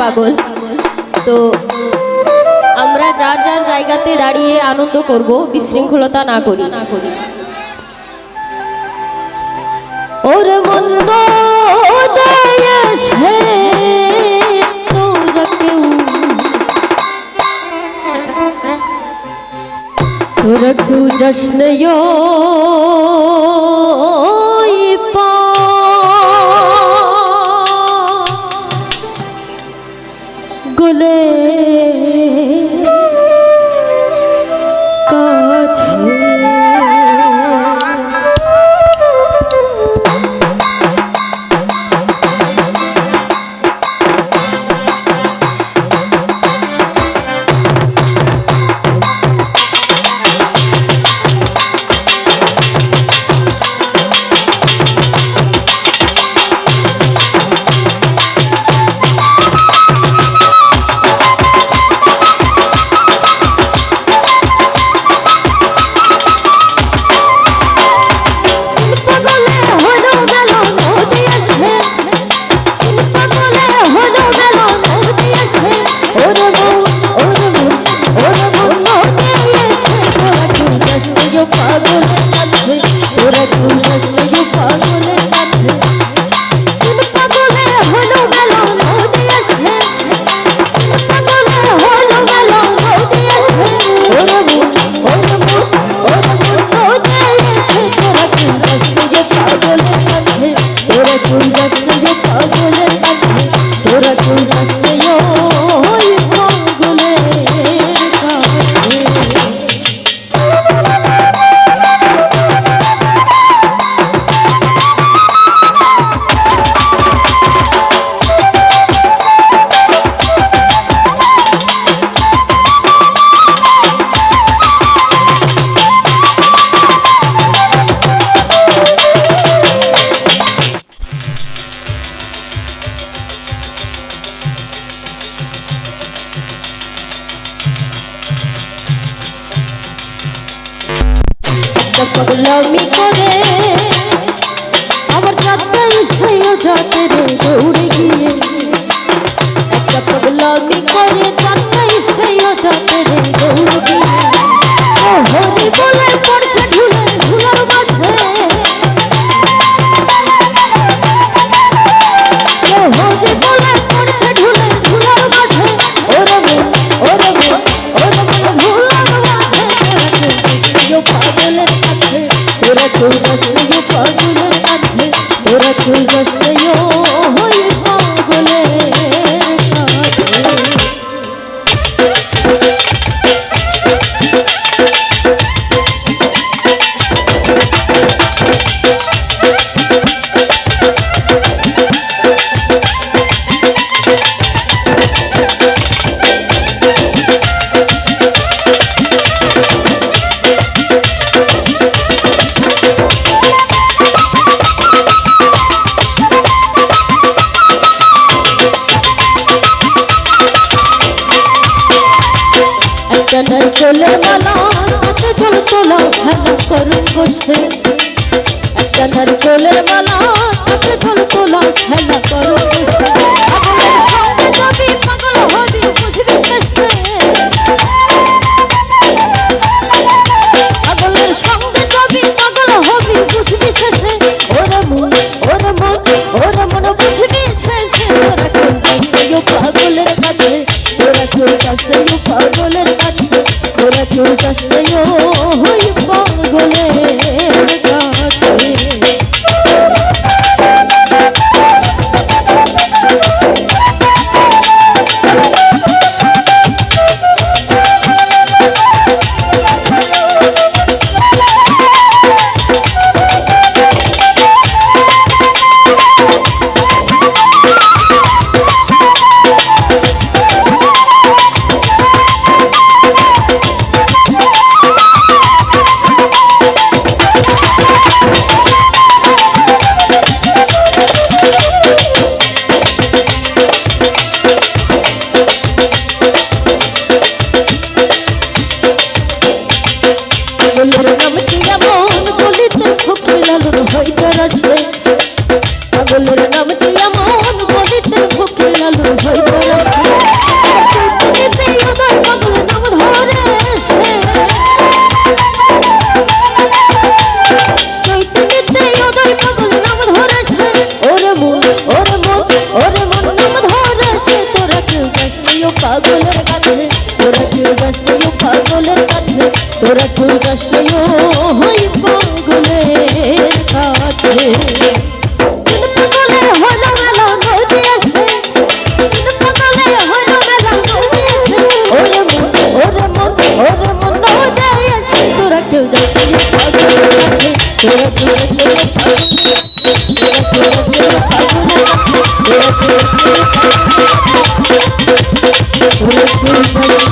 পাগল। তো আমরা যার যার জায়গাতে দাঁড়িয়ে আনন্দ করব, বিশৃঙ্খলতা না করি। ওরে মন্দ দেশে তোরা কেউ, তোরা কেউ যাস না গলে কাছে। পাগলামি করে আবার যাত্রায় সেই যাতে রে দৌড়ে গিয়ে, একটা পাগলামি করে যাত্রায় সেই যাতে রে দৌড়ে গিয়ে, ও হরি বলে পড়ছে ঢুলে ঢুলার মাঝে, ও হরি বলে পড়ছে ঢুলে ঢুলার মাঝে, ওরে মন ওরে মন ওরে মন ঢুলার মাঝে, পাগলের কাছে তোরা কেউ যাস না পাগলের কাছে, তোরা কেউ যাস না ওই পাগলের কাছে। নারকেলের মালা হাতে জল তোলা খেলা করুন বসে, একটা নারকেলের মালা হাতে জল তোলা খেলা করুন বসে, পাগলের সঙ্গে যাবি পাগল হবি বুঝবি শেষে, পাগলের সঙ্গে যাবি পাগল হবি বুঝবি শেষে, ওরে মন ওরে মন ওরে মন বুঝবি শেষে, তোরা কেউ পাগলের কাছে, তোরা কেউ কাছে পাগলের কাছে, তোরা কেউ যাস না ওই পাগলের কাছে। পাগলের কাছে তোরা কেউ যাস নাই ও পাগলের কাছে তোরা কেউ যাস নাই ও হই পাগলের কাছে দিন পাগলে হলো মেলা নদী আসে দিন পাগলে হলো মেলা নদী আসে ওরে মন নদী আসে তোরা কেউ যাস নাই ও পাগলের কাছে তোরা কেউ যাস নাই ও পাগলের কাছে তোরা কেউ যাস নাই ও পাগলের কাছে তোরা কেউ যাস